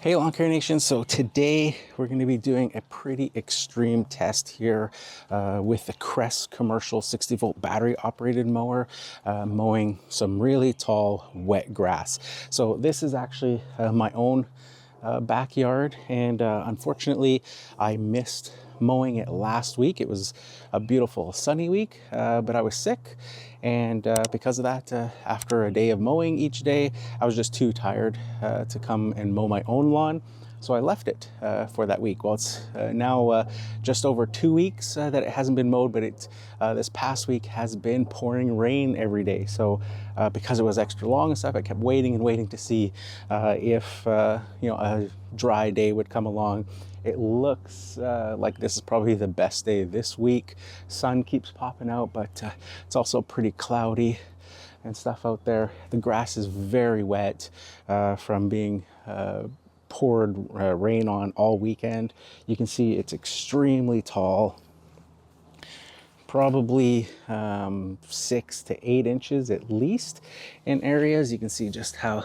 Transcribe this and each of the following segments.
Hey Lawn Care Nation, so today we're going to be doing a pretty extreme test here with the Kress Commercial 60 volt battery operated mower, mowing some really tall wet grass. So this is actually my own backyard, and unfortunately I missed mowing it last week. It was a beautiful sunny week, but I was sick, and because of that, after a day of mowing each day, I was just too tired to come and mow my own lawn. So I left it for that week. Well, it's now just over 2 weeks that it hasn't been mowed, but it's this past week has been pouring rain every day. So because it was extra long and stuff, I kept waiting and waiting to see if a dry day would come along. It looks like this is probably the best day this week. Sun keeps popping out, but it's also pretty cloudy and stuff out there. The grass is very wet from being poured rain on all weekend. You can see it's extremely tall, probably 6 to 8 inches at least in areas. You can see just how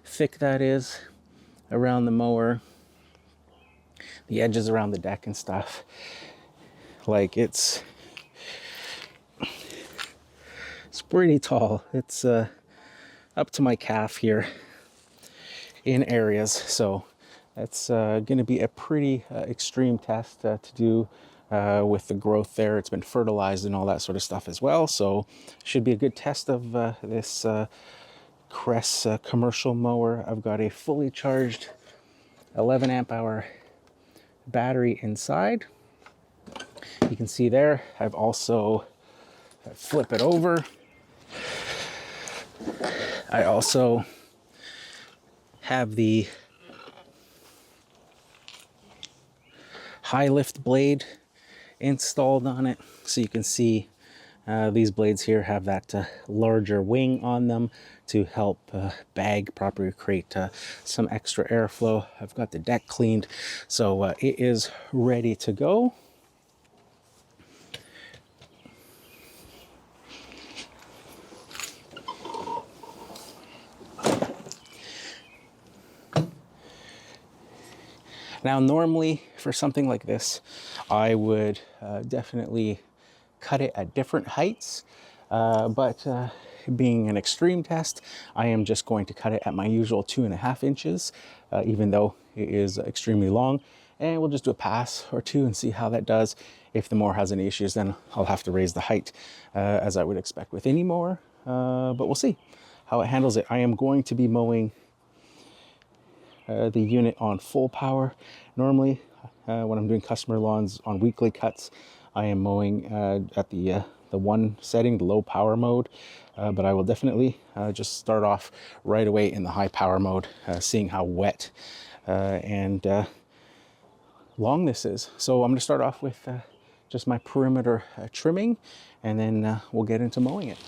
thick that is around the mower, the edges around the deck and stuff. Like it's pretty tall. It's up to my calf here in areas, so it's going to be a pretty extreme test to do with the growth there. It's been fertilized and all that sort of stuff as well, so should be a good test of this Kress commercial mower. I've got a fully charged 11 amp hour battery inside. You can see there, I've also flip it over. I also have the high lift blade installed on it, so you can see these blades here have that larger wing on them to help bag properly, create some extra airflow. I've got the deck cleaned, so it is ready to go. Now, normally for something like this, I would definitely cut it at different heights, but being an extreme test, I am just going to cut it at my usual 2.5 inches, even though it is extremely long. And we'll just do a pass or two and see how that does. If the mower has any issues, then I'll have to raise the height, as I would expect with any mower, but we'll see how it handles it. I am going to be mowing the unit on full power. Normally, when I'm doing customer lawns on weekly cuts, I am mowing at the one setting, the low power mode, but I will definitely just start off right away in the high power mode, seeing how wet and long this is. So I'm going to start off with just my perimeter trimming, and then we'll get into mowing it.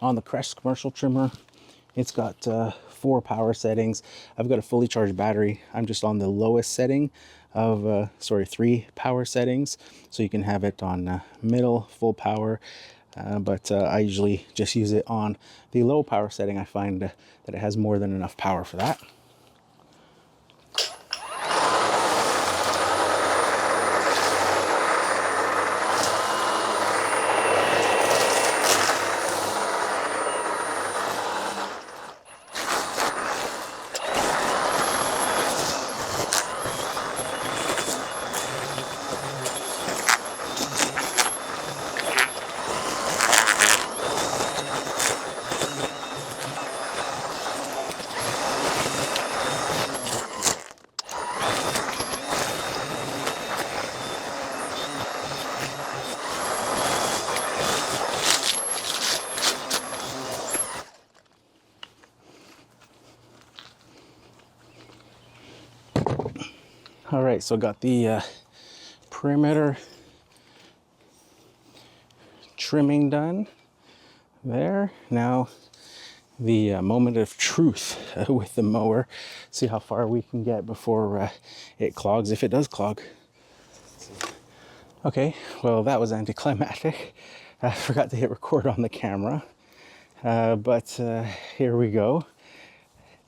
On the Kress Commercial trimmer, it's got 4 power settings. I've got a fully charged battery. I'm just on the lowest setting of 3 power settings, so you can have it on middle, full power, but I usually just use it on the low power setting. I find that it has more than enough power for that. All right, so got the perimeter trimming done. There. Now the moment of truth with the mower. See how far we can get before it clogs, if it does clog. Okay, well, that was anticlimactic. I forgot to hit record on the camera, but here we go.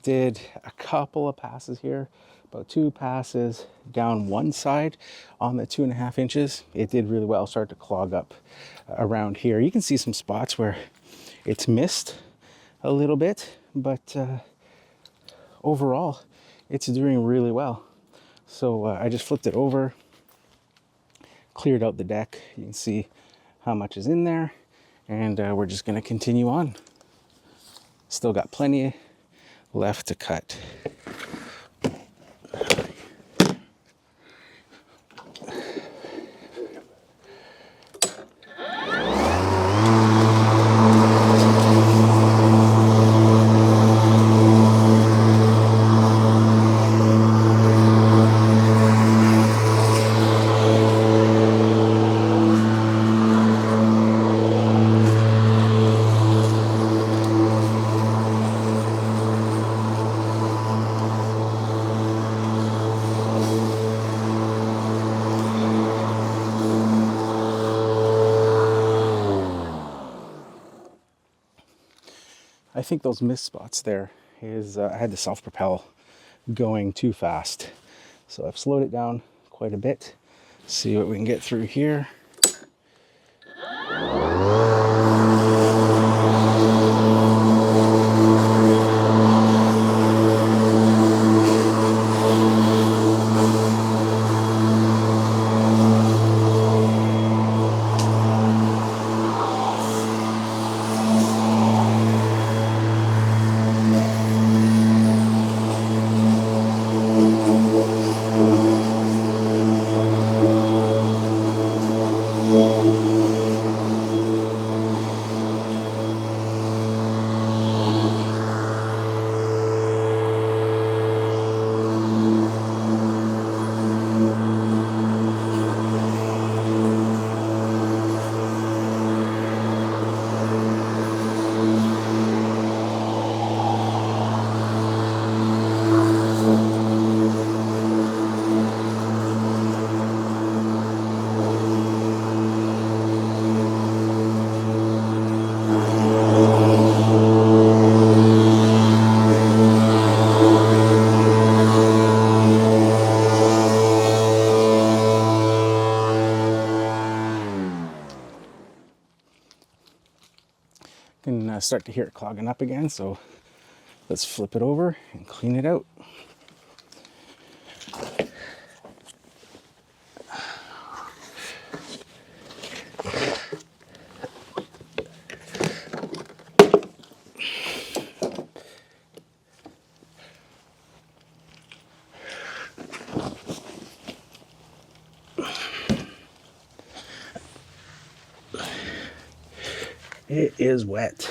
Did a couple of passes here, about 2 passes down one side on the 2.5 inches. It did really well, started to clog up around here. You can see some spots where it's missed a little bit, but overall it's doing really well. So I just flipped it over, cleared out the deck. You can see how much is in there, and we're just going to continue on. Still got plenty left to cut. I think those missed spots there is I had the self-propel going too fast. So I've slowed it down quite a bit. See what we can get through here. Can start to hear it clogging up again, so let's flip it over and clean it out. It is wet.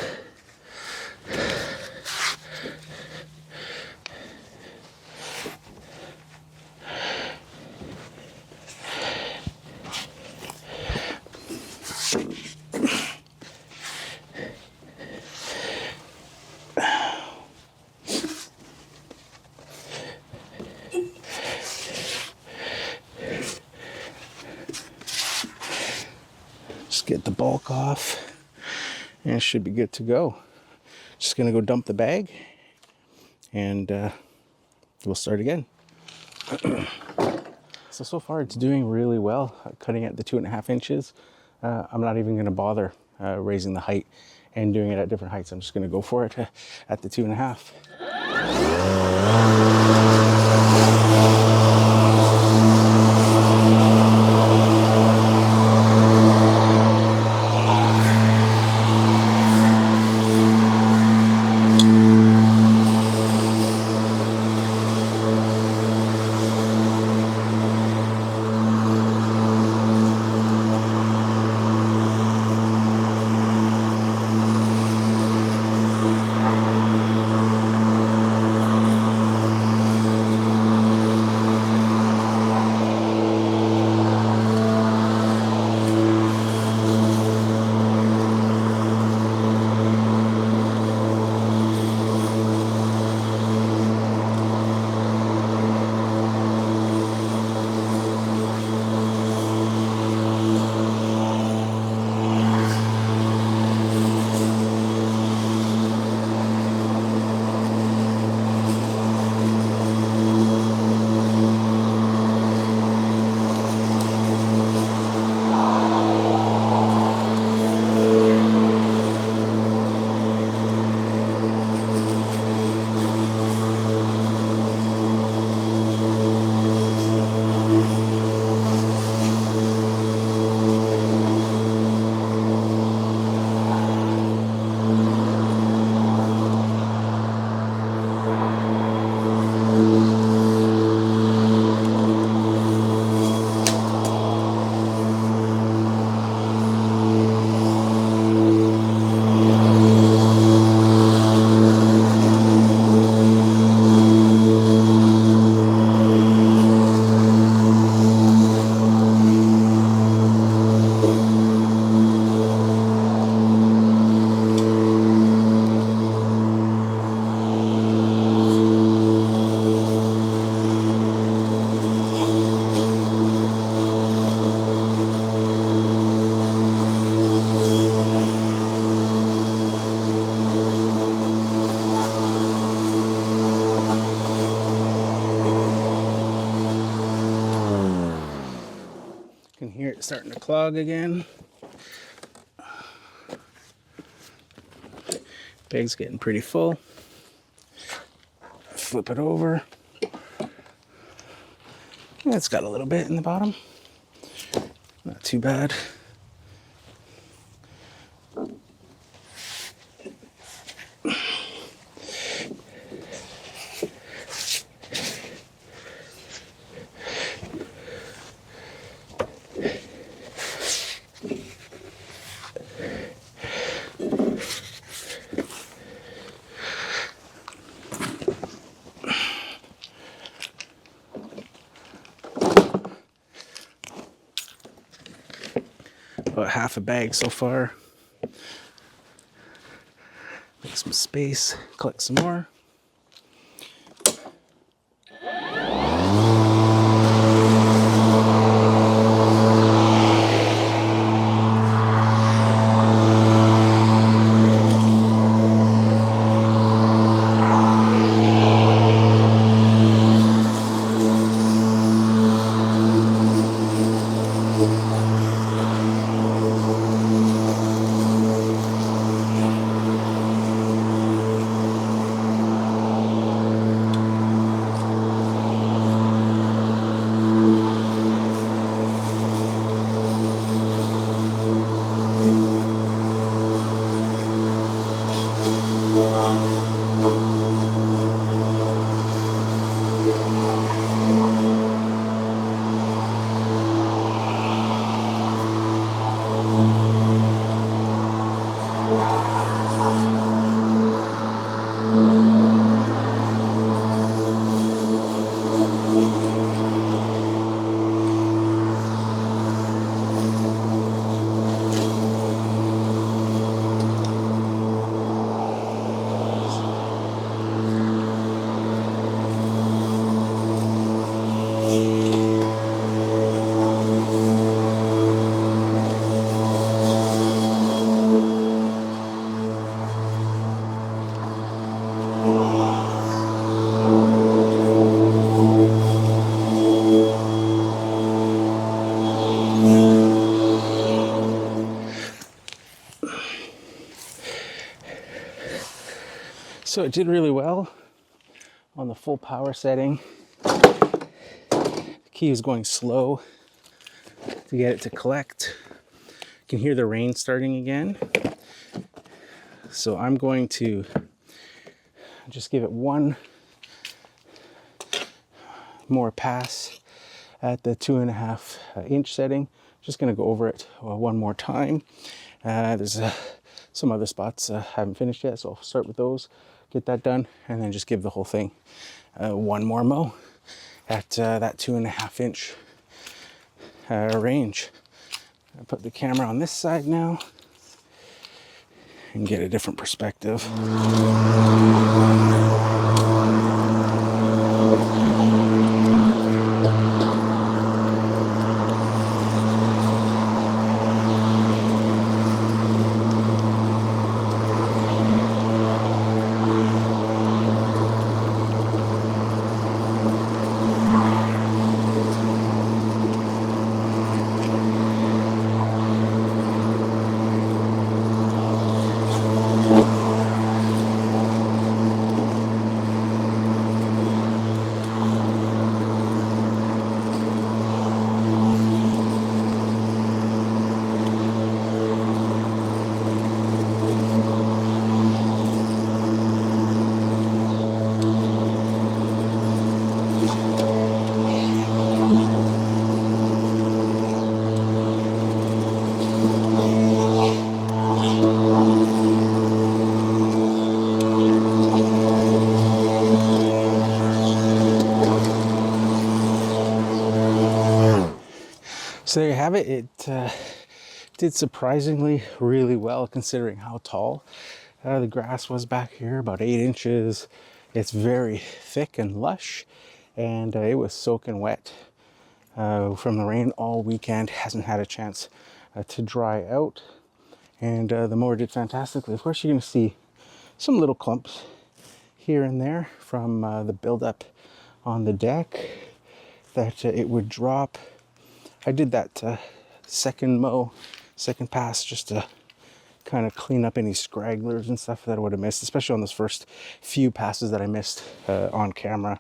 Just get the bulk off. And it should be good to go. Just gonna go dump the bag and we'll start again. So far it's doing really well, cutting at the 2.5 inches. I'm not even gonna bother raising the height and doing it at different heights. I'm just gonna go for it at the 2.5. starting to clog again. Bag's getting pretty full. Flip it over. Yeah, it's got a little bit in the bottom. Not too bad. About half a bag so far. Make some space, collect some more. So it did really well on the full power setting. The key is going slow to get it to collect. You can hear the rain starting again. So I'm going to just give it one more pass at the 2.5 inch setting. Just going to go over it one more time. There's some other spots I haven't finished yet, so I'll start with those, get that done, and then just give the whole thing one more mow at that 2.5 inch range. I put the camera on this side now and get a different perspective. So there you have it. It did surprisingly really well considering how tall the grass was back here, about 8 inches. It's very thick and lush, and it was soaking wet from the rain all weekend. Hasn't had a chance to dry out, and the mower did fantastically. Of course, you're going to see some little clumps here and there from the buildup on the deck that it would drop. I did that second pass, just to kind of clean up any scragglers and stuff that I would have missed, especially on those first few passes that I missed on camera.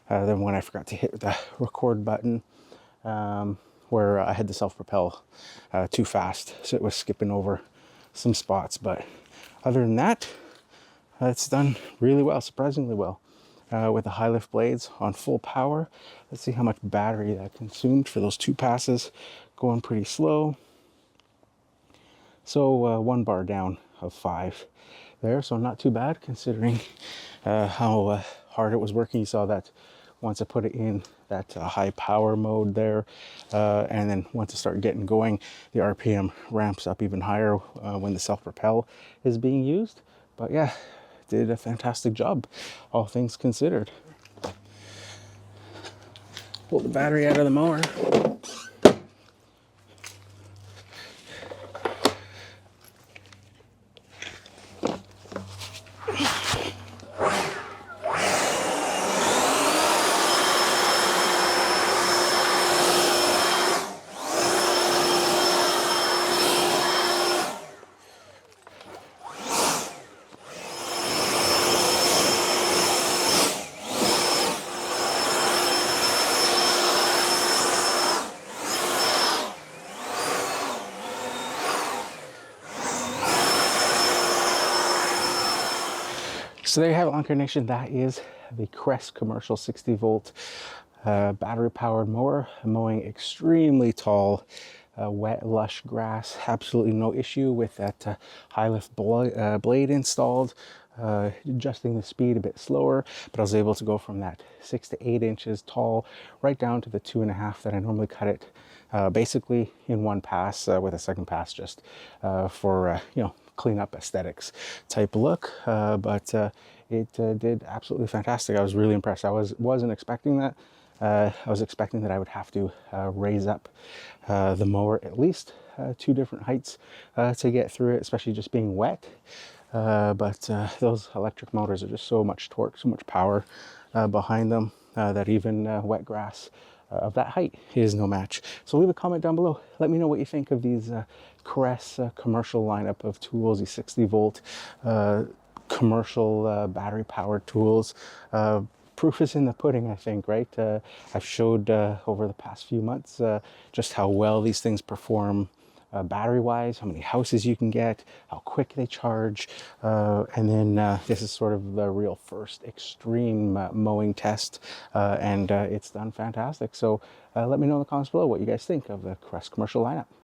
Then when I forgot to hit the record button, where I had the self-propel too fast, so it was skipping over some spots. But other than that, it's done really well, surprisingly well. With the high lift blades on full power. Let's see how much battery that consumed for those 2 passes, going pretty slow. So 1 bar down of 5 there, so not too bad considering how hard it was working. You saw that once I put it in that high power mode there, and then once I start getting going, the RPM ramps up even higher when the self-propel is being used. But yeah, did a fantastic job, all things considered. Pull the battery out of the mower. So there you have it, Lawn Care Nation. That is the Kress Commercial 60 volt battery powered mower, mowing extremely tall, wet, lush grass. Absolutely no issue with that high lift blade installed. Adjusting the speed a bit slower, but I was able to go from that 6 to 8 inches tall right down to the 2.5 that I normally cut it, basically in 1 pass, with a second pass just for clean up aesthetics type look. But it did absolutely fantastic. I was really impressed. I wasn't expecting that. I was expecting that I would have to raise up the mower at least 2 different heights to get through it, especially just being wet. But those electric motors are just so much torque, so much power behind them that even wet grass of that height is no match. So leave a comment down below. Let me know what you think of these Kress commercial lineup of tools, these 60 volt commercial battery powered tools. Proof is in the pudding, I think, right? I've showed over the past few months just how well these things perform battery-wise, how many houses you can get, how quick they charge, and then this is sort of the real first extreme mowing test, and it's done fantastic. So let me know in the comments below what you guys think of the Kress Commercial lineup.